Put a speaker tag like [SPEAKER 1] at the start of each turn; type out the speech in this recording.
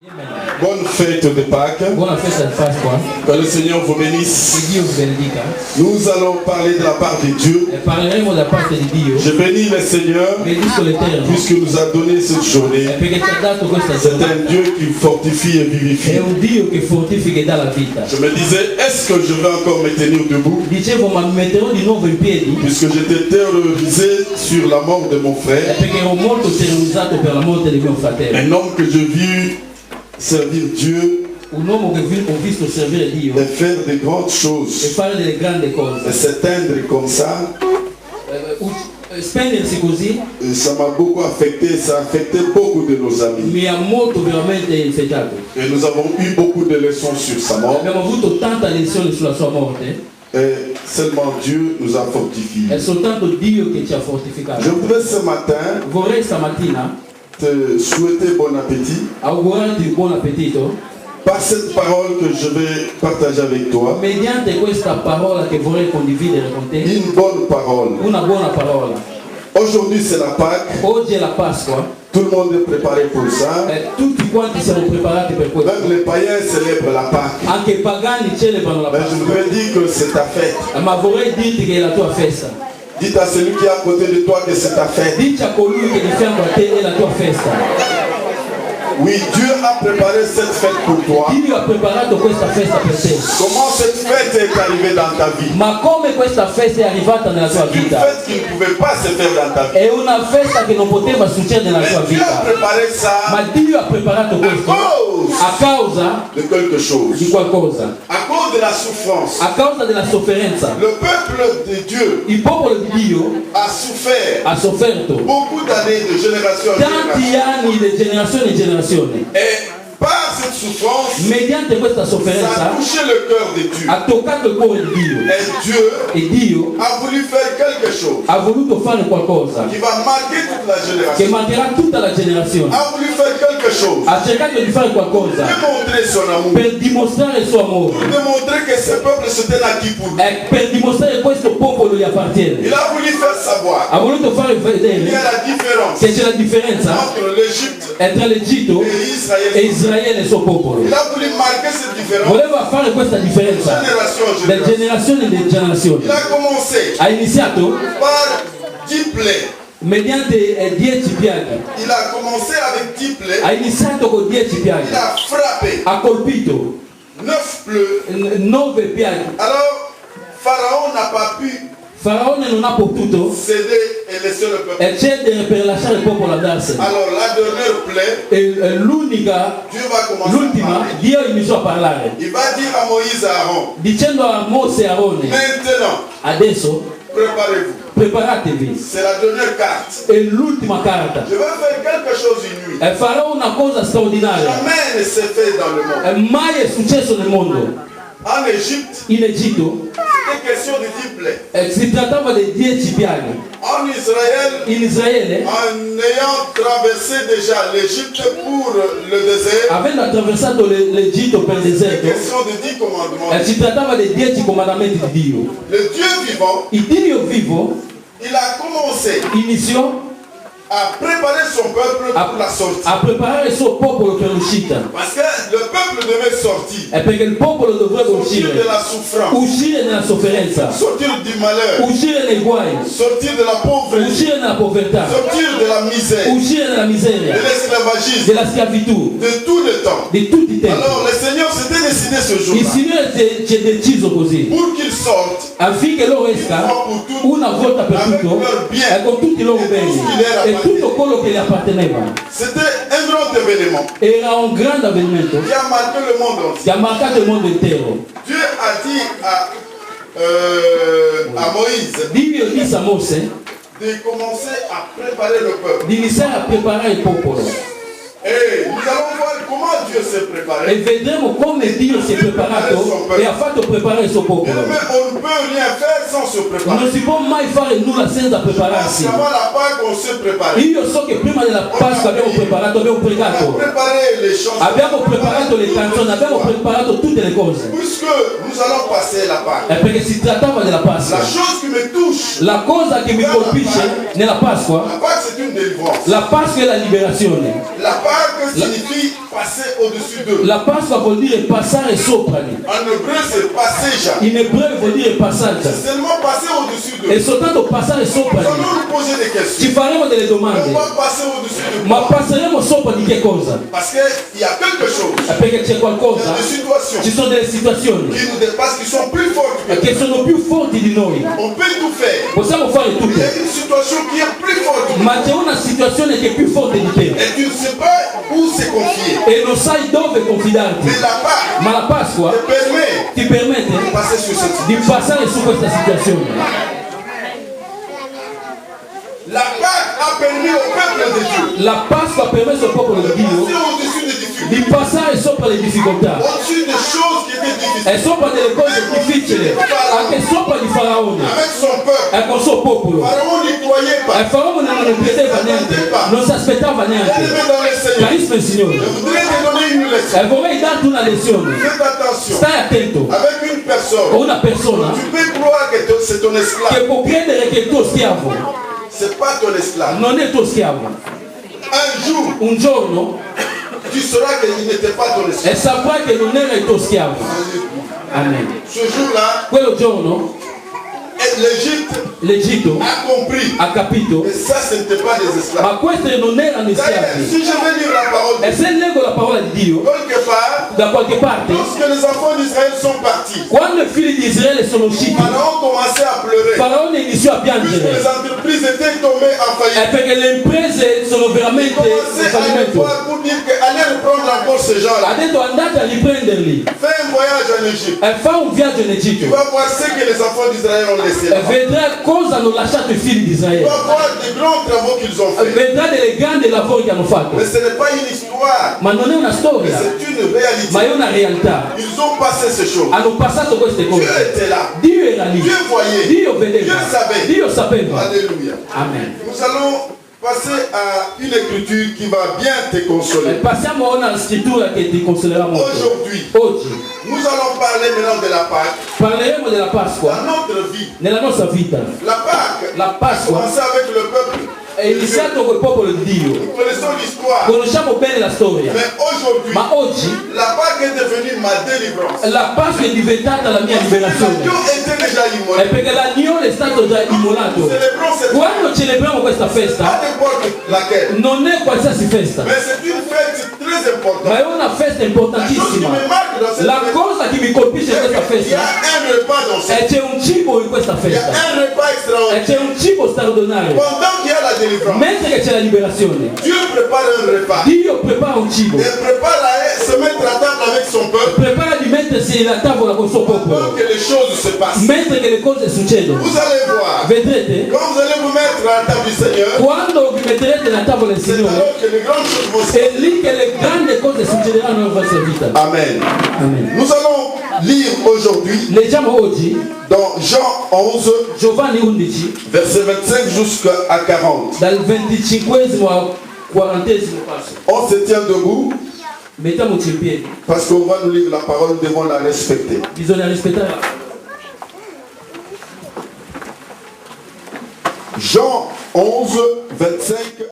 [SPEAKER 1] Bonne fête de Pâques. Que le Seigneur vous bénisse. Nous allons parler de la part de Dieu. Je bénis le Seigneur puisqu'il nous a donné cette journée. C'est un Dieu qui fortifie et vivifie. Je me disais, est-ce que je vais encore me tenir debout? Puisque j'étais terrorisé sur la mort de mon frère. Un homme que je vis servir Dieu et faire de grandes choses et s'éteindre comme ça. Ça m'a beaucoup affecté, ça a affecté beaucoup de nos amis. Et nous avons eu beaucoup de leçons sur sa mort. Et seulement Dieu nous a fortifiés. Je voudrais ce matin te souhaiter bon appétit par cette parole que je vais partager avec toi. Une bonne parole. Aujourd'hui c'est la Pâque. Tout le monde est préparé pour ça. Même les païens célèbrent la Pâque. Mais je voudrais dire que c'est ta fête. Dites à celui qui est à côté de toi que c'est ta fête. Oui, Dieu a préparé cette fête pour toi. Comment cette fête est arrivée dans ta vie? C'est une fête qui ne pouvait pas se faire dans ta vie. Mais Dieu a préparé ça à cause de quelque chose. À cause de la souffrance. Le peuple de Dieu a souffert beaucoup d'années, de génération en génération. Et par cette souffrance, ça a touché le cœur de Dieu. Et Dieu a voulu faire quelque chose qui va marquer toute la génération. A voulu faire quelque chose pour démontrer son amour, pour démontrer que ce peuple se tenait acquis pour lui. Il a voulu faire savoir qu'il y a la différence entre l'Égypte et Israël. Il a voulu marquer cette différence de génération en génération. Il a commencé par 10 plaies. Il a commencé avec 10 plaies. Il a frappé 9 plaies. Alors Pharaon n'a pas pu céder et laisser le peuple. Alors la dernière plaie, Dieu va commencer à parler. Il va dire à Moïse et à Aaron, maintenant, préparez-vous. C'est la dernière carte. Je vais faire quelque chose une nuit. Jamais ne s'est fait dans le monde. En Égypte, c'était question de 10 plaies. En Israël, en ayant traversé déjà l'Égypte pour le désert, c'était question de 10 commandements. Le Dieu vivant, il a commencé à préparer son peuple pour la sortie. Parce que le peuple devait sortir. Sortir de la souffrance. Sortir du malheur. Sortir de la pauvreté. Sortir de la misère. De l'esclavagisme. De tout le temps. Alors le Seigneur s'était décidé ce jour-là pour qu'ils sortent avec leur bien et tout ce qui leur appartenait. C'était un grand événement qui a marqué le monde entier. Dieu a dit à Moïse de commencer à préparer le peuple. Et nous allons voir comment Dieu s'est préparé. Mais on ne peut rien faire sans se préparer. Avant la Pâque, on s'est préparé. On a préparé les choses. Puisque nous allons passer la Pâque. La chose qui me touche. La Pâque c'est une délivrance.
[SPEAKER 2] La Pâque c'est la libération.
[SPEAKER 1] La Pâque signifie passer au-dessus d'eux.
[SPEAKER 2] La Pasqua vuol dire passare sopra.
[SPEAKER 1] En hébreu, c'est passer, Jacques.
[SPEAKER 2] In ebreo vuol dire passare.
[SPEAKER 1] C'est seulement passer au-dessus d'eux.
[SPEAKER 2] E soltanto passare sopra.
[SPEAKER 1] Nous allons nous poser des questions.
[SPEAKER 2] Ci faremo delle domande.
[SPEAKER 1] On va passer au-dessus de
[SPEAKER 2] Ma passeremo sopra di che cosa?
[SPEAKER 1] Parce qu'il y a quelque chose.
[SPEAKER 2] Perché c'è qualcosa.
[SPEAKER 1] Il y a des situations.
[SPEAKER 2] Ci sono delle situazioni
[SPEAKER 1] Qui nous dépassent, qui sont plus fortes que nous.
[SPEAKER 2] che sono più forti di noi.
[SPEAKER 1] On peut tout faire.
[SPEAKER 2] Possiamo fare tutto.
[SPEAKER 1] Il y a une situation qui est plus forte que nous.
[SPEAKER 2] Ma c'è una situazione che è più forte di te.
[SPEAKER 1] Et tu ne sais pas où se confier.
[SPEAKER 2] E non sai dove confidarti.
[SPEAKER 1] Mais la Pâque
[SPEAKER 2] Ma la Pasqua ti permette di passare su questa situazione.
[SPEAKER 1] La Pâque a permis au peuple de Dieu.
[SPEAKER 2] La Pasqua ha permesso al popolo di Dio di passare sopra le difficoltà.
[SPEAKER 1] Au-dessus des choses qui étaient difficiles.
[SPEAKER 2] E sopra delle cose difficili, anche sopra di Faraone.
[SPEAKER 1] Avec son peuple.
[SPEAKER 2] E con il suo popolo.
[SPEAKER 1] Pharaon n'y croyait pas.
[SPEAKER 2] E Faraone non ne credeva neanche, non si aspettava neanche. Carissimo il Signore.
[SPEAKER 1] Je voudrais te donner une leçon.
[SPEAKER 2] E vorrei darti una lezione.
[SPEAKER 1] Fais attention.
[SPEAKER 2] Stai attento.
[SPEAKER 1] Avec une personne.
[SPEAKER 2] Con una persona
[SPEAKER 1] Tu peux croire que c'est ton esclave.
[SPEAKER 2] che può credere che è il tuo schiavo.
[SPEAKER 1] C'est pas ton esclave.
[SPEAKER 2] Non è il tuo schiavo.
[SPEAKER 1] Un jour,
[SPEAKER 2] un giorno
[SPEAKER 1] tu sauras qu'il n'était pas ton esclave.
[SPEAKER 2] E saprai che non era il tuo schiavo. Amen.
[SPEAKER 1] Ce jour-là,
[SPEAKER 2] quello giorno l'Egitto
[SPEAKER 1] ha
[SPEAKER 2] capito
[SPEAKER 1] che ça n'était pas des esclaves.
[SPEAKER 2] Ma questi non erano schiavi.
[SPEAKER 1] Si je vais lire la parole,
[SPEAKER 2] e se leggo la parola di Dio da qualche parte,
[SPEAKER 1] lorsque les enfants d'Israël sont partis,
[SPEAKER 2] quando i figli di Israele sono usciti,
[SPEAKER 1] Pharaon commençait à pleurer.
[SPEAKER 2] Faraone iniziò a piangere.
[SPEAKER 1] Les entreprises étaient tombées en faillite.
[SPEAKER 2] Perché le imprese sono veramente in fallimento.
[SPEAKER 1] Pour dire que allez reprendre encore ces gens-là.
[SPEAKER 2] Ha detto andate a riprenderli.
[SPEAKER 1] Fais un voyage en Égypte.
[SPEAKER 2] E fa un viaggio in Egitto.
[SPEAKER 1] Tu vas voir ce que les enfants d'Israël ont laissé.
[SPEAKER 2] E vedrà cosa hanno lasciato i figli di Israele.
[SPEAKER 1] Tu vas voir des grands travaux qu'ils ont fait.
[SPEAKER 2] Vedrà delle grandi lavori che hanno fatto.
[SPEAKER 1] Mais ce n'est pas une histoire.
[SPEAKER 2] Ma non è una storia.
[SPEAKER 1] C'est une réalité.
[SPEAKER 2] Ma è una realtà.
[SPEAKER 1] Ils ont passé ces choses.
[SPEAKER 2] Hanno passato queste cose.
[SPEAKER 1] Dieu était là.
[SPEAKER 2] Dio era lì.
[SPEAKER 1] Dieu voyait.
[SPEAKER 2] Dio vedeva.
[SPEAKER 1] Dieu savait.
[SPEAKER 2] Dio sapeva.
[SPEAKER 1] Alléluia.
[SPEAKER 2] Amen.
[SPEAKER 1] Nous allons passer à une écriture qui va bien te consoler.
[SPEAKER 2] Passiamo a una scrittura che ti consolerà molto.
[SPEAKER 1] Oggi, nous allons parler maintenant de la Pâque.
[SPEAKER 2] Parleremo della Pasqua.
[SPEAKER 1] Dans notre vie.
[SPEAKER 2] Nella nostra vita.
[SPEAKER 1] La Pâque.
[SPEAKER 2] La Pasqua.
[SPEAKER 1] A commencé avec le peuple.
[SPEAKER 2] È iniziato col popolo di Dio.
[SPEAKER 1] Nous connaissons l'histoire.
[SPEAKER 2] Conosciamo bene la storia.
[SPEAKER 1] Mais aujourd'hui,
[SPEAKER 2] ma oggi
[SPEAKER 1] la Pâque è devenue ma délivrance.
[SPEAKER 2] La Pasqua è diventata la mia liberazione. È perché l'agnolo è stato già immolato. Quando celebriamo questa festa, non è qualsiasi festa, ma è una festa importantissima. La cosa che mi colpisce in questa festa è c'è un cibo in questa festa. E c'è un cibo straordinario. Mentre che c'è la liberazione, Dio prepara un cibo. Prepara di mettersi alla tavola con il suo popolo. Mentre che le cose succedono, vedrete, quando vi metterete alla tavola del Signore, è lì che le grandi cose succederanno nella vostra vita.
[SPEAKER 1] Amen.
[SPEAKER 2] Amen.
[SPEAKER 1] Nous allons lire aujourd'hui
[SPEAKER 2] leggiamo oggi
[SPEAKER 1] dans Jean 11,
[SPEAKER 2] Giovanni 11,
[SPEAKER 1] verset 25 jusqu'à 40.
[SPEAKER 2] Dal 25esimo al 40esimo passo.
[SPEAKER 1] On se tient debout.
[SPEAKER 2] Mettiamoci in piedi.
[SPEAKER 1] Parce qu'on va nous lire la parole, nous devons la respecter.
[SPEAKER 2] Bisogna rispettare.
[SPEAKER 1] Jean 11, 25.